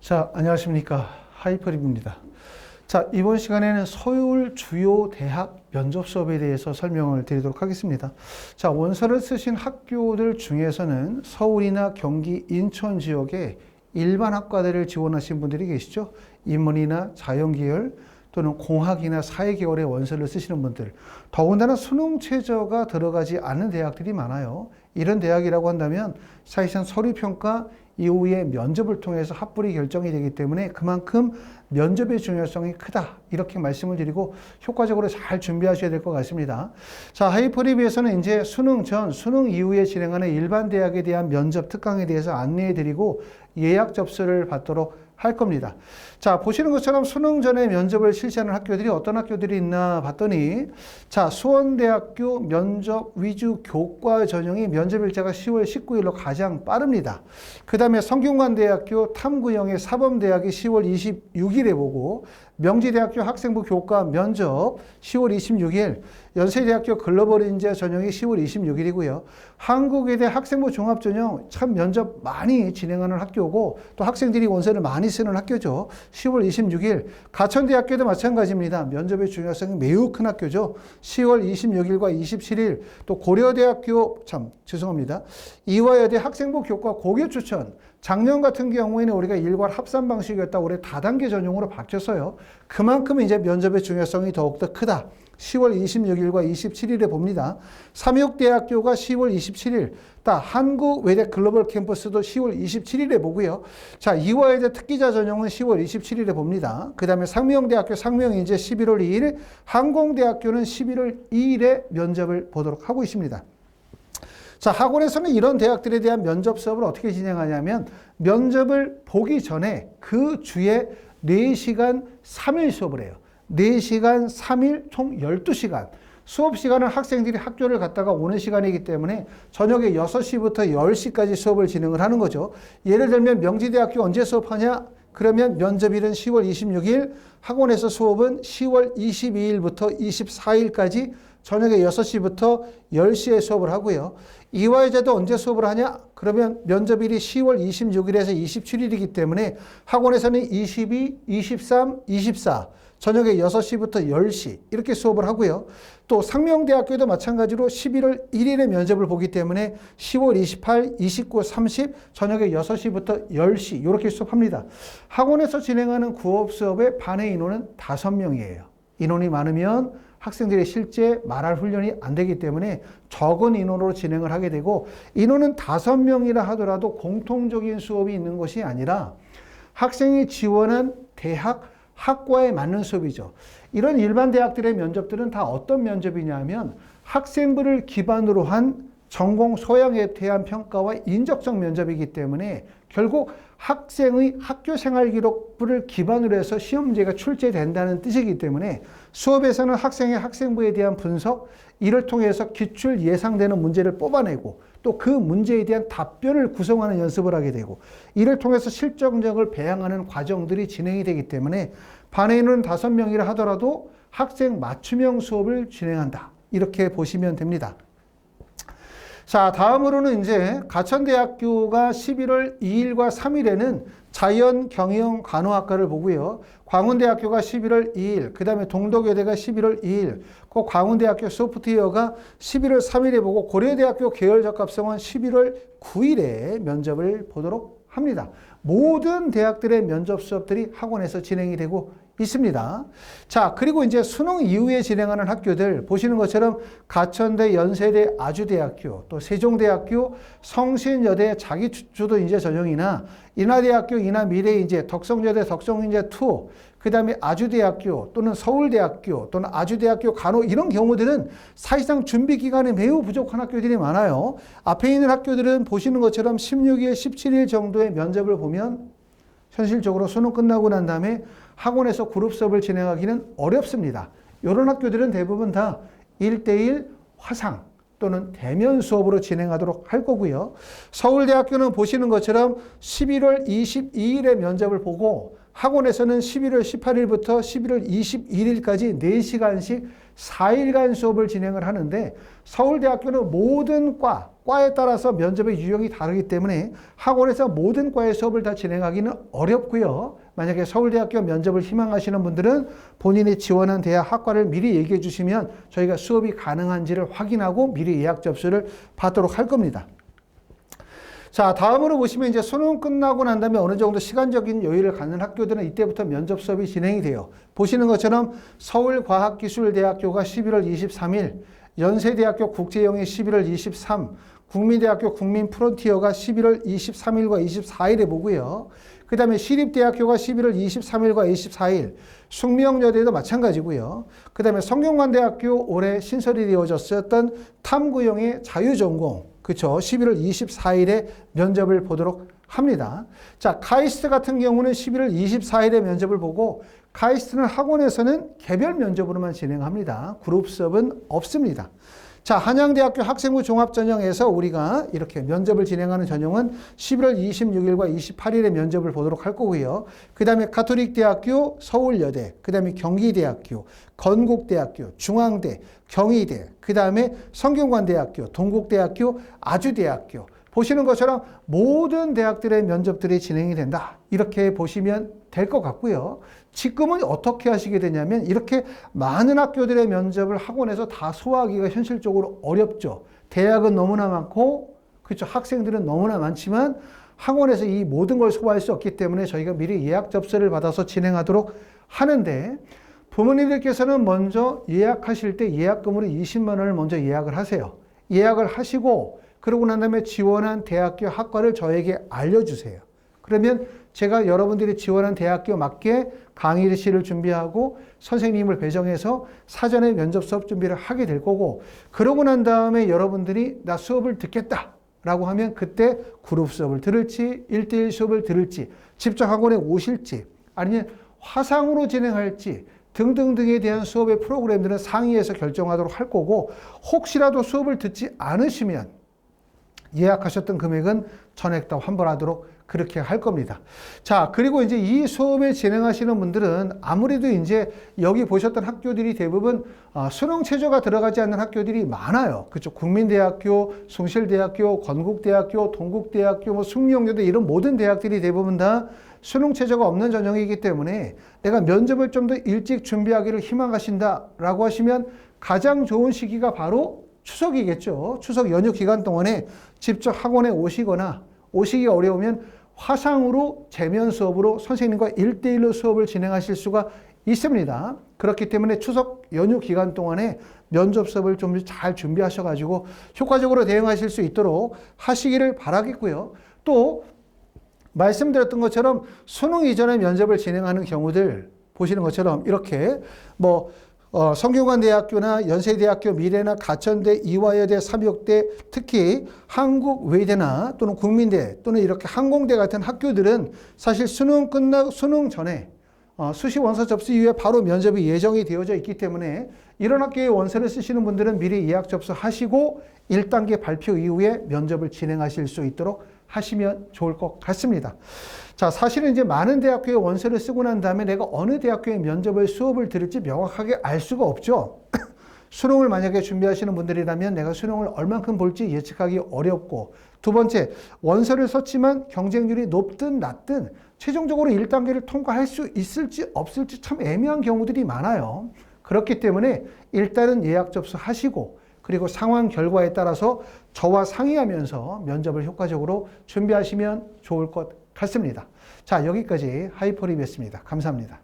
자, 안녕하십니까. 하이퍼립입니다. 자, 이번 시간에는 서울 주요 대학 면접 수업에 대해서 설명을 드리도록 하겠습니다. 자, 원서를 쓰신 학교들 중에서는 서울이나 경기, 인천 지역에 일반 학과들을 지원하신 분들이 계시죠. 인문이나 자연계열 또는 공학이나 사회계열의 원서를 쓰시는 분들, 더군다나 수능 최저가 들어가지 않는 대학들이 많아요. 이런 대학이라고 한다면 사실상 서류평가 이후에 면접을 통해서 합불이 결정이 되기 때문에 그만큼 면접의 중요성이 크다, 이렇게 말씀을 드리고 효과적으로 잘 준비하셔야 될 것 같습니다. 자, 하이퍼립에서는 이제 수능 전, 수능 이후에 진행하는 일반 대학에 대한 면접 특강에 대해서 안내해 드리고 예약 접수를 받도록 할 겁니다. 자, 보시는 것처럼 수능 전에 면접을 실시하는 학교들이 어떤 학교들이 있나 봤더니, 자, 수원대학교 면접 위주 교과 전형이 면접 일자가 10월 19일로 가장 빠릅니다. 그 다음에 성균관대학교 탐구형의 사범대학이 10월 26일에 보고, 명지대학교 학생부 교과 면접 10월 26일, 연세대학교 글로벌 인재 전형이 10월 26일이고요. 한국외대 학생부 종합전형 참 면접 많이 진행하는 학교고 또 학생들이 원서를 많이 쓰는 학교죠. 10월 26일. 가천대학교도 마찬가지입니다. 면접의 중요성이 매우 큰 학교죠. 10월 26일과 27일. 또 고려대학교, 이화여대 학생부 교과 고교 추천. 작년 같은 경우에는 우리가 일괄 합산 방식이었다. 올해 다단계 전형으로 바뀌었어요. 그만큼 이제 면접의 중요성이 더욱더 크다. 10월 26일과 27일에 봅니다. 삼육대학교가 10월 27일, 한국외대 글로벌 캠퍼스도 10월 27일에 보고요. 자, 이화여대 특기자 전형은 10월 27일에 봅니다. 그 다음에 상명대학교 상명인재 11월 2일, 항공대학교는 11월 2일에 면접을 보도록 하고 있습니다. 자, 학원에서는 이런 대학들에 대한 면접 수업을 어떻게 진행하냐면 면접을 보기 전에 그 주에 4시간 3일 수업을 해요. 4시간 3일 총 12시간. 수업 시간은 학생들이 학교를 갔다가 오는 시간이기 때문에 저녁에 6시부터 10시까지 수업을 진행을 하는 거죠. 예를 들면 명지대학교 언제 수업하냐? 그러면 면접일은 10월 26일, 학원에서 수업은 10월 22일부터 24일까지 저녁에 6시부터 10시에 수업을 하고요. 이화여대도 언제 수업을 하냐? 그러면 면접일이 10월 26일에서 27일이기 때문에 학원에서는 22, 23, 24 저녁에 6시부터 10시 이렇게 수업을 하고요. 또 상명대학교도 마찬가지로 11월 1일에 면접을 보기 때문에 10월 28, 29, 30 저녁에 6시부터 10시 이렇게 수업합니다. 학원에서 진행하는 구업 수업의 반의 인원은 5명이에요. 인원이 많으면 학생들이 실제 말할 훈련이 안 되기 때문에 적은 인원으로 진행을 하게 되고, 인원은 5명이라 하더라도 공통적인 수업이 있는 것이 아니라 학생이 지원한 대학 학과에 맞는 수업이죠. 이런 일반 대학들의 면접들은 다 어떤 면접이냐면 학생부를 기반으로 한 전공 소양에 대한 평가와 인적성 면접이기 때문에 결국 학생의 학교 생활 기록부를 기반으로 해서 시험 문제가 출제된다는 뜻이기 때문에 수업에서는 학생의 학생부에 대한 분석, 이를 통해서 기출 예상되는 문제를 뽑아내고 또 그 문제에 대한 답변을 구성하는 연습을 하게 되고, 이를 통해서 실정적을 배양하는 과정들이 진행이 되기 때문에 반의 인원은 5명이라 하더라도 학생 맞춤형 수업을 진행한다, 이렇게 보시면 됩니다. 자, 다음으로는 이제 가천대학교가 11월 2일과 3일에는 자연, 경영, 간호학과를 보고요. 광운대학교가 11월 2일, 그 다음에 동덕여대가 11월 2일, 그 광운대학교 소프트웨어가 11월 3일에 보고 고려대학교 계열적합성은 11월 9일에 면접을 보도록 합니다. 모든 대학들의 면접 수업들이 학원에서 진행이 되고 있습니다. 자, 그리고 이제 수능 이후에 진행하는 학교들 보시는 것처럼 가천대, 연세대, 아주대학교, 또 세종대학교, 성신여대 자기주도 인재 전형이나 인하대학교, 인하미래인재, 덕성여대, 덕성인재2, 그 다음에 아주대학교 또는 서울대학교 또는 아주대학교 간호, 이런 경우들은 사실상 준비 기간이 매우 부족한 학교들이 많아요. 앞에 있는 학교들은 보시는 것처럼 16일, 17일 정도의 면접을 보면 현실적으로 수능 끝나고 난 다음에 학원에서 그룹 수업을 진행하기는 어렵습니다. 이런 학교들은 대부분 다 1대1 화상 또는 대면 수업으로 진행하도록 할 거고요. 서울대학교는 보시는 것처럼 11월 22일에 면접을 보고 학원에서는 11월 18일부터 11월 21일까지 4시간씩 4일간 수업을 진행을 하는데, 서울대학교는 모든 과 과에 따라서 면접의 유형이 다르기 때문에 학원에서 모든 과의 수업을 다 진행하기는 어렵고요. 만약에 서울대학교 면접을 희망하시는 분들은 본인이 지원한 대학 학과를 미리 얘기해 주시면 저희가 수업이 가능한지를 확인하고 미리 예약 접수를 받도록 할 겁니다. 자, 다음으로 보시면 이제 수능 끝나고 난 다음에 어느 정도 시간적인 여유를 갖는 학교들은 이때부터 면접 수업이 진행이 돼요. 보시는 것처럼 서울과학기술대학교가 11월 23일, 연세대학교 국제영예 11월 23, 국민대학교 국민프론티어가 11월 23일과 24일에 보고요. 그 다음에 시립대학교가 11월 23일과 24일, 숙명여대도 마찬가지고요. 그 다음에 성균관대학교 올해 신설이 되어졌었던 탐구형의 자유전공, 그렇죠. 11월 24일에 면접을 보도록 합니다. 자, 카이스트 같은 경우는 11월 24일에 면접을 보고 카이스트는 학원에서는 개별 면접으로만 진행합니다. 그룹 수업은 없습니다. 자, 한양대학교 학생부 종합전형에서 우리가 이렇게 면접을 진행하는 전형은 11월 26일과 28일에 면접을 보도록 할 거고요. 그 다음에 가톨릭대학교, 서울여대, 그 다음에 경기대학교, 건국대학교, 중앙대, 경희대, 그 다음에 성균관대학교, 동국대학교, 아주대학교. 보시는 것처럼 모든 대학들의 면접들이 진행이 된다. 이렇게 보시면 될 것 같고요. 지금은 어떻게 하시게 되냐면 이렇게 많은 학교들의 면접을 학원에서 다 소화하기가 현실적으로 어렵죠. 대학은 너무나 많고, 그렇죠. 학생들은 너무나 많지만 학원에서 이 모든 걸 소화할 수 없기 때문에 저희가 미리 예약 접수를 받아서 진행하도록 하는데 부모님들께서는 먼저 예약하실 때 예약금으로 20만 원을 먼저 예약을 하세요. 예약을 하시고 그러고 난 다음에 지원한 대학교 학과를 저에게 알려주세요. 그러면 제가 여러분들이 지원한 대학교 맞게 강의실을 준비하고 선생님을 배정해서 사전에 면접 수업 준비를 하게 될 거고 그러고 난 다음에 여러분들이 나 수업을 듣겠다 라고 하면 그때 그룹 수업을 들을지 1대1 수업을 들을지 직접 학원에 오실지 아니면 화상으로 진행할지 등등등에 대한 수업의 프로그램들은 상의해서 결정하도록 할 거고 혹시라도 수업을 듣지 않으시면 예약하셨던 금액은 전액 다 환불하도록 그렇게 할 겁니다. 자, 그리고 이제 이 수업을 진행하시는 분들은 아무래도 이제 여기 보셨던 학교들이 대부분 수능 최저가 들어가지 않는 학교들이 많아요. 그렇죠. 국민대학교, 숭실대학교, 건국대학교, 동국대학교, 뭐 숙명여대 이런 모든 대학들이 대부분 다 수능 최저가 없는 전형이기 때문에 내가 면접을 좀 더 일찍 준비하기를 희망하신다라고 하시면 가장 좋은 시기가 바로 추석이겠죠. 추석 연휴 기간 동안에 직접 학원에 오시거나 오시기 어려우면 화상으로 대면 수업으로 선생님과 1대1로 수업을 진행하실 수가 있습니다. 그렇기 때문에 추석 연휴 기간 동안에 면접 수업을 좀 잘 준비하셔가지고 효과적으로 대응하실 수 있도록 하시기를 바라겠고요. 또 말씀드렸던 것처럼 수능 이전에 면접을 진행하는 경우들 보시는 것처럼 이렇게 성균관대학교나 연세대학교, 미래나 가천대, 이화여대, 삼육대, 특히 한국외대나 또는 국민대 또는 이렇게 항공대 같은 학교들은 사실 수능 전에 수시 원서 접수 이후에 바로 면접이 예정이 되어져 있기 때문에 이런 학교의 원서를 쓰시는 분들은 미리 예약 접수하시고 1단계 발표 이후에 면접을 진행하실 수 있도록 하시면 좋을 것 같습니다. 자, 사실은 이제 많은 대학교의 원서를 쓰고 난 다음에 내가 어느 대학교의 면접을 수업을 들을지 명확하게 알 수가 없죠. 수능을 만약에 준비하시는 분들이라면 내가 수능을 얼만큼 볼지 예측하기 어렵고 두 번째, 원서를 썼지만 경쟁률이 높든 낮든 최종적으로 1단계를 통과할 수 있을지 없을지 참 애매한 경우들이 많아요. 그렇기 때문에 일단은 예약 접수하시고 그리고 상황 결과에 따라서 저와 상의하면서 면접을 효과적으로 준비하시면 좋을 것 같습니다. 자, 여기까지 하이퍼립이었습니다. 감사합니다.